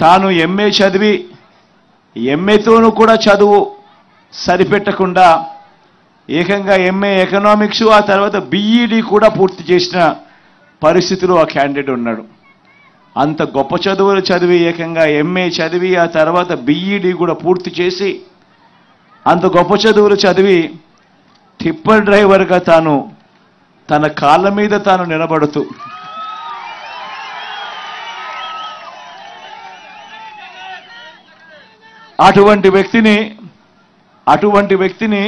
తాను ఎంఏ చదివి ఎంఏతోనూ కూడా చదువు సరిపెట్టకుండా ఏకంగా ఎంఏ ఎకనామిక్స్ ఆ తర్వాత బీఈడి కూడా పూర్తి చేసిన పరిస్థితిలో ఆ క్యాండిడేట్ ఉన్నాడు. అంత గొప్ప చదువులు చదివి ఏకంగా ఎంఏ చదివి ఆ తర్వాత బీఈడి కూడా పూర్తి చేసి అంత గొప్ప చదువులు చదివి టిప్పర్ డ్రైవర్గా తాను తన కాళ్ళ మీద తాను నిలబడుతూ అటువంటి వ్యక్తిని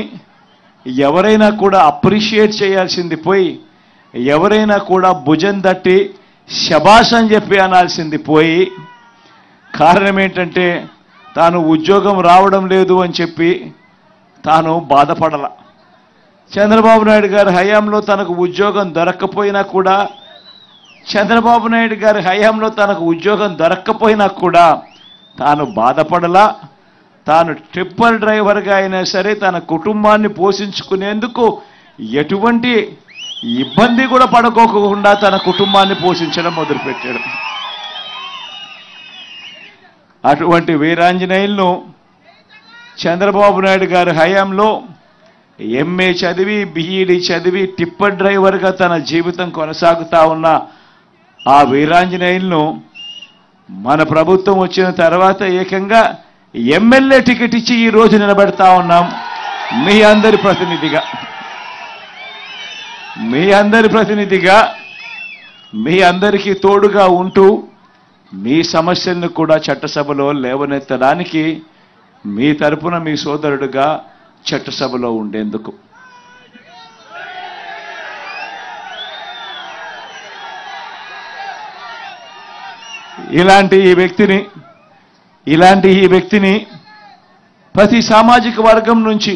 ఎవరైనా కూడా అప్రిషియేట్ చేయాల్సింది పోయి ఎవరైనా కూడా భుజం తట్టి శబాష్ అని చెప్పి అనాల్సింది పోయి కారణం ఏంటంటే తాను ఉద్యోగం రావడం లేదు అని చెప్పి తాను బాధపడాల. చంద్రబాబు నాయుడు గారి హయాంలో తనకు ఉద్యోగం దొరక్కపోయినా కూడా తాను బాధపడలా. తాను ట్రిప్పర్ డ్రైవర్గా అయినా సరే తన కుటుంబాన్ని పోషించుకునేందుకు ఎటువంటి ఇబ్బంది కూడా పడుకోకుండా తన కుటుంబాన్ని పోషించడం మొదలుపెట్టాడు. అటువంటి వీరాంజనేయులను చంద్రబాబు నాయుడు గారి హయాంలో ఎంఏ చదివి బీఈడి చదివి టిప్పర్ డ్రైవర్గా తన జీవితం కొనసాగుతా ఉన్న ఆ వీరాంజనేయులను మన ప్రభుత్వం వచ్చిన తర్వాత ఏకంగా ఎమ్మెల్యే టికెట్ ఇచ్చి ఈ రోజు నిలబెడతా ఉన్నాం. మీ అందరి ప్రతినిధిగా మీ అందరికీ తోడుగా ఉంటూ మీ సమస్యలను కూడా చట్టసభలో లేవనెత్తడానికి మీ తరపున మీ సోదరుడుగా చట్టసభలో ఉండేందుకు ఇలాంటి ఈ వ్యక్తిని ప్రతి సామాజిక వర్గం నుంచి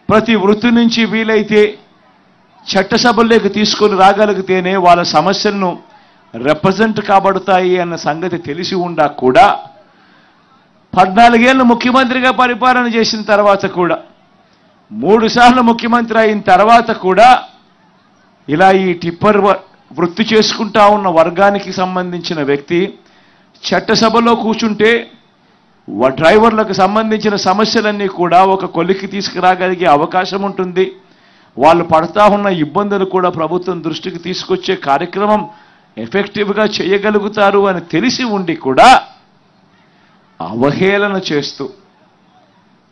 ప్రతి వృత్తి నుంచి వీలైతే చట్టసభల్లోకి తీసుకొని రాగలిగితేనే వాళ్ళ సమస్యలను రిప్రజెంట్ కాబడతాయి అన్న సంగతి తెలిసి ఉండా కూడా 14 ఏళ్ళు ముఖ్యమంత్రిగా పరిపాలన చేసిన తర్వాత కూడా 3 సార్లు ముఖ్యమంత్రి అయిన తర్వాత కూడా ఇలా ఈ టిప్పర్ వృత్తి చేసుకుంటా ఉన్న వర్గానికి సంబంధించిన వ్యక్తి చట్టసభలో కూర్చుంటే డ్రైవర్లకు సంబంధించిన సమస్యలన్నీ కూడా ఒక కొలిక్కి తీసుకురాగలిగే అవకాశం ఉంటుంది. వాళ్ళు పడతా ఉన్న ఇబ్బందులు కూడా ప్రభుత్వం దృష్టికి తీసుకొచ్చే కార్యక్రమం ఎఫెక్టివ్గా చేయగలుగుతారు అని తెలిసి ఉండి కూడా అవహేళన చేస్తూ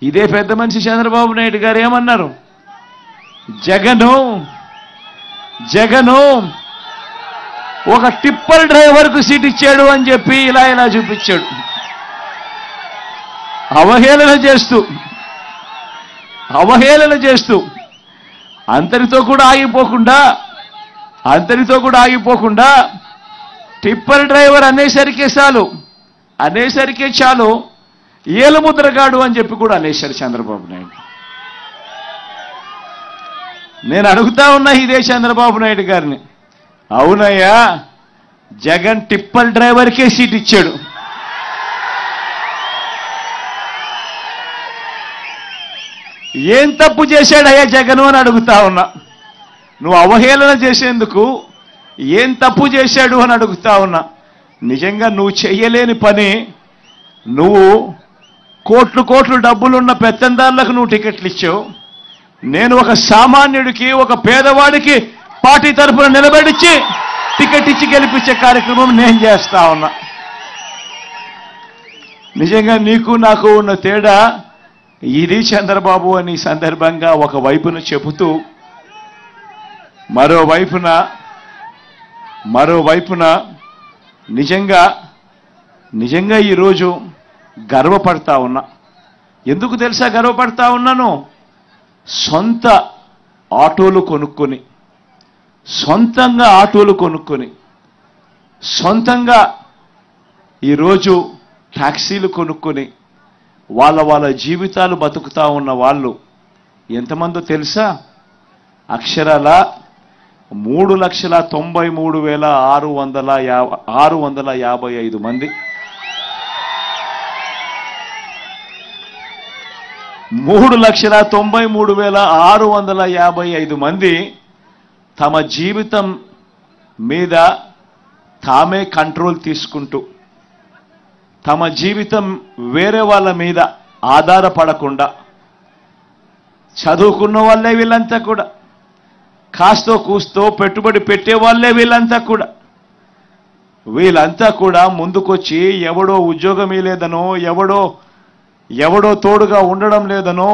ఇదే పెద్ద మనిషి చంద్రబాబు నాయుడు గారు ఏమన్నారు? జగను ఒక టిప్పర్ డ్రైవర్కు సీట్ ఇచ్చాడు అని చెప్పి ఇలా చూపించాడు. అవహేళన చేస్తూ అంతటితో కూడా ఆగిపోకుండా టిప్పర్ డ్రైవర్ అనేసరికే చాలు ఏలుముద్రగాడు అని చెప్పి కూడా అనేశారు చంద్రబాబు నాయుడు. నేను అడుగుతా ఉన్నా ఇదే చంద్రబాబు నాయుడు గారిని, అవునయ్యా జగన్ టిప్పర్ డ్రైవర్కే సీట్ ఇచ్చాడు, ఏం తప్పు చేశాడయ్యా జగన్ అని అడుగుతా ఉన్నా. నువ్వు అవహేళన చేసేందుకు ఏం తప్పు చేశాడు అని అడుగుతా ఉన్నా. నిజంగా నువ్వు చెయ్యలేని పని, నువ్వు కోట్లు డబ్బులున్న పెత్తందారులకు నువ్వు టికెట్లు ఇచ్చావు. నేను ఒక సామాన్యుడికి ఒక పేదవాడికి పార్టీ తరఫున నిలబడిచ్చి టికెట్ ఇచ్చి గెలిపించే కార్యక్రమం నేను చేస్తా ఉన్నా. నిజంగా నీకు నాకు ఉన్న తేడా ఇది చంద్రబాబు అని సందర్భంగా ఒకవైపున చెబుతూ మరోవైపున నిజంగా ఈరోజు గర్వపడతా ఉన్నా. ఎందుకు తెలుసా గర్వపడతా ఉన్నాను? సొంతంగా ఆటోలు కొనుక్కొని సొంతంగా ఈరోజు ట్యాక్సీలు కొనుక్కొని వాళ్ళ జీవితాలు బతుకుతా ఉన్న వాళ్ళు ఎంతమందో తెలుసా? అక్షరాల 3,93,655 మంది. 3,93,655 మంది తమ జీవితం మీద తామే కంట్రోల్ తీసుకుంటూ తమ జీవితం వేరే వాళ్ళ మీద ఆధారపడకుండా, చదువుకున్న వాళ్ళే వీళ్ళంతా కూడా, కాస్తో కూస్తో పెట్టుబడి పెట్టే వాళ్ళే వీళ్ళంతా కూడా ముందుకొచ్చి ఎవడో ఉద్యోగం లేదనో, ఎవడో తోడుగా ఉండడం లేదనో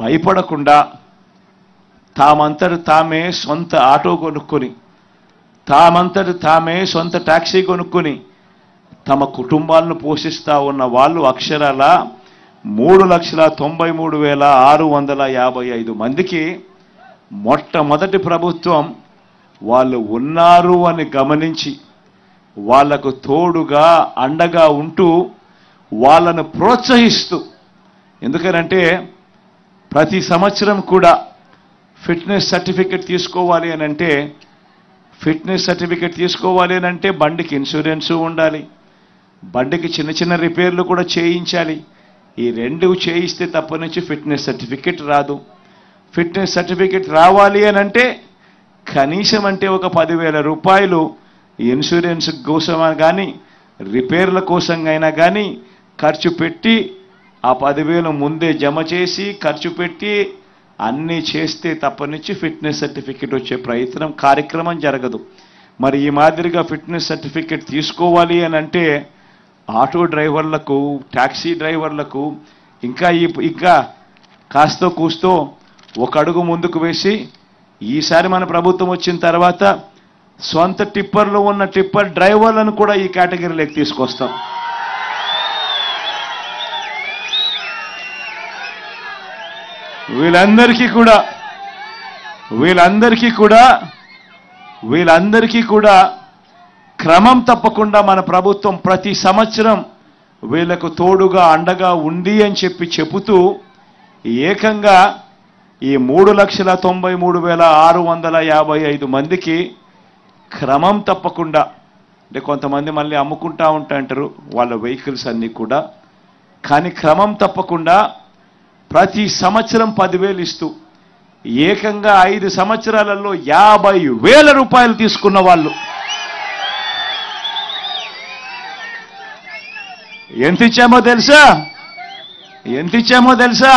భయపడకుండా తామంతట తామే సొంత ఆటో కొనుక్కొని, తామంతట తామే సొంత టాక్సీ కొనుక్కొని తమ కుటుంబాలను పోషిస్తూ ఉన్న వాళ్ళు అక్షరాల 3,93,655 మందికి మొట్టమొదటి ప్రభుత్వం వాళ్ళు ఉన్నారు అని గమనించి వాళ్లకు తోడుగా అండగా ఉంటూ వాళ్ళను ప్రోత్సహిస్తూ, ఎందుకనంటే ప్రతి సంవత్సరం కూడా ఫిట్నెస్ సర్టిఫికెట్ తీసుకోవాలి అని అంటే బండికి ఇన్సూరెన్సు ఉండాలి, బండికి చిన్న చిన్న రిపేర్లు కూడా చేయించాలి. ఈ రెండు చేయిస్తే తప్ప నుంచి ఫిట్నెస్ సర్టిఫికెట్ రాదు. ఫిట్నెస్ సర్టిఫికెట్ రావాలి అని అంటే కనీసం అంటే ఒక 10,000 రూపాయలు ఇన్సూరెన్స్ కోసం కానీ రిపేర్ల కోసం అయినా కానీ ఖర్చు పెట్టి ఆ 10,000 ముందే జమ చేసి ఖర్చు పెట్టి అన్నీ చేస్తే తప్ప నుంచి ఫిట్నెస్ సర్టిఫికెట్ వచ్చే కార్యక్రమం జరగదు. మరి ఈ మాదిరిగా ఫిట్నెస్ సర్టిఫికెట్ తీసుకోవాలి అని అంటే ఆటో డ్రైవర్లకు, ట్యాక్సీ డ్రైవర్లకు ఇంకా కాస్తో కూస్తో ఒక అడుగు ముందుకు వేసి ఈసారి మన ప్రభుత్వం వచ్చిన తర్వాత సొంత టిప్పర్లు ఉన్న టిప్పర్ డ్రైవర్లను కూడా ఈ కేటగిరీలోకి తీసుకొస్తాం. వీళ్ళందరికీ కూడా క్రమం తప్పకుండా మన ప్రభుత్వం ప్రతి సంవత్సరం వీళ్ళకు తోడుగా అండగా ఉంది అని చెబుతూ ఏకంగా ఈ 3,93,655 మందికి క్రమం తప్పకుండా, అంటే కొంతమంది మళ్ళీ అమ్ముకుంటా ఉంటారు వాళ్ళ వెహికల్స్ అన్నీ కూడా, కానీ క్రమం తప్పకుండా ప్రతి సంవత్సరం 10,000 ఇస్తూ ఏకంగా 5 సంవత్సరాలలో 50,000 రూపాయలు తీసుకున్న వాళ్ళు ఎంత ఇచ్చామో తెలుసా?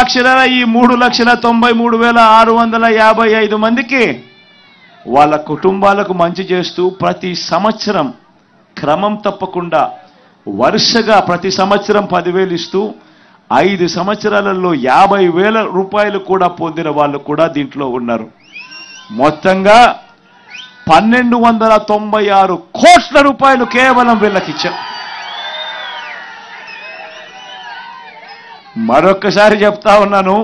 అక్షరాల ఈ 3,93,655 మందికి వాళ్ళ కుటుంబాలకు మంచి చేస్తూ ప్రతి సంవత్సరం క్రమం తప్పకుండా వరుసగా ప్రతి సంవత్సరం 10,000 ఇస్తూ 5 సంవత్సరాలలో 50,000 రూపాయలు కూడా పొందిన వాళ్ళు కూడా దీంట్లో ఉన్నారు. మొత్తంగా 1,296 కోట్ల రూపాయలు కేవలం వీళ్ళకిచ్చారు. మరొక్కసారి చెప్తా ఉన్నాను,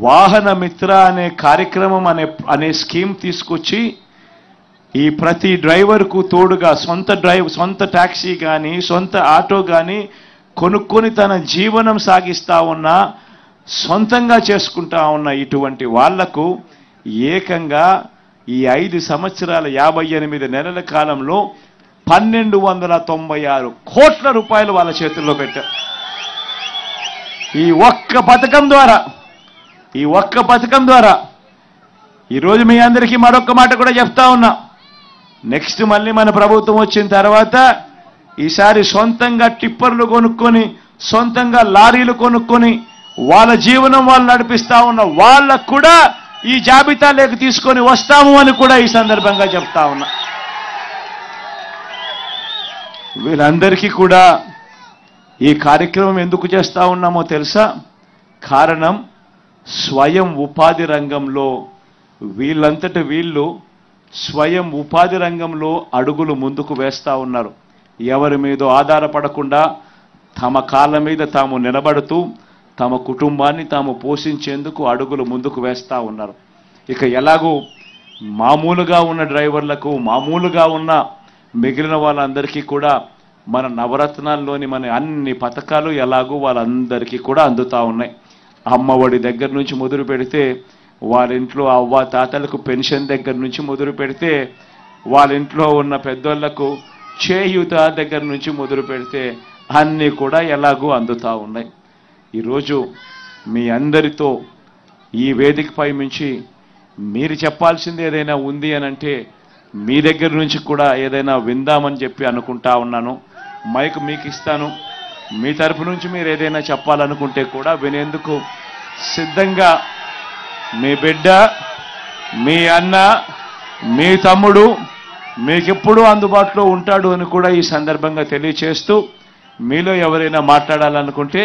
వాహన మిత్ర అనే కార్యక్రమం అనే స్కీమ్ తీసుకొచ్చి ఈ ప్రతి డ్రైవర్కు తోడుగా సొంత టాక్సీ కానీ సొంత ఆటో కానీ కొనుక్కొని తన జీవనం సాగిస్తా ఉన్నా, సొంతంగా చేసుకుంటా ఉన్న ఇటువంటి వాళ్లకు ఏకంగా ఈ 5 సంవత్సరాల 58 నెలల కాలంలో 1,296 కోట్ల రూపాయలు వాళ్ళ చేతుల్లో పెట్టారు. ఈ ఒక్క పథకం ద్వారా ఈరోజు మీ అందరికీ మరొక్క మాట కూడా చెప్తా ఉన్నా, నెక్స్ట్ మళ్ళీ మన ప్రభుత్వం వచ్చిన తర్వాత ఈసారి సొంతంగా టిప్పర్లు కొనుక్కొని సొంతంగా లారీలు కొనుక్కొని వాళ్ళ జీవనం వాళ్ళు నడిపిస్తా ఉన్న వాళ్ళకు కూడా ఈ జాబితాలోకి తీసుకొని వస్తాము అని కూడా ఈ సందర్భంగా చెప్తా ఉన్నా. వీళ్ళందరికీ కూడా ఈ కార్యక్రమం ఎందుకు చేస్తా ఉన్నామో తెలుసా? కారణం స్వయం ఉపాధి రంగంలో వీళ్ళంతట వీళ్ళు స్వయం ఉపాధి రంగంలో అడుగులు ముందుకు వేస్తా ఉన్నారు. ఎవరి మీద ఆధారపడకుండా తమ కాళ్ళ మీద తాము నిలబడుతూ తమ కుటుంబాన్ని తాము పోషించేందుకు అడుగులు ముందుకు వేస్తా ఉన్నారు. ఇక ఎలాగూ మామూలుగా ఉన్న డ్రైవర్లకు, మామూలుగా ఉన్న మిగిలిన వాళ్ళందరికీ కూడా మన నవరత్నాల్లోని మన అన్ని పథకాలు ఎలాగూ వాళ్ళందరికీ కూడా అందుతా ఉన్నాయి. అమ్మఒడి దగ్గర నుంచి మొదలు పెడితే, వాళ్ళ ఇంట్లో అవ్వ తాతలకు పెన్షన్ దగ్గర నుంచి మొదలు పెడితే, వాళ్ళ ఇంట్లో ఉన్న పెద్దోళ్లకు చేయూత దగ్గర నుంచి మొదలు పెడితే అన్నీ కూడా ఎలాగూ అందుతా ఉన్నాయి. ఈరోజు మీ అందరితో ఈ వేదికపై నుంచి మీరు చెప్పాల్సింది ఏదైనా ఉంది అని అంటే మీ దగ్గర నుంచి కూడా ఏదైనా విందామని చెప్పి అనుకుంటా ఉన్నాను. మైక్ మీకు ఇస్తాను. మీ తరపు నుంచి మీరు ఏదైనా చెప్పాలనుకుంటే కూడా వినేందుకు సిద్ధంగా మీ బిడ్డ, మీ అన్న, మీ తమ్ముడు మీకెప్పుడూ అందుబాటులో ఉంటాడు అని కూడా ఈ సందర్భంగా తెలియచేస్తూ, మీలో ఎవరైనా మాట్లాడాలనుకుంటే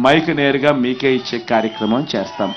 మైక్ నేరుగా మీకే ఇచ్చే కార్యక్రమం చేస్తాం.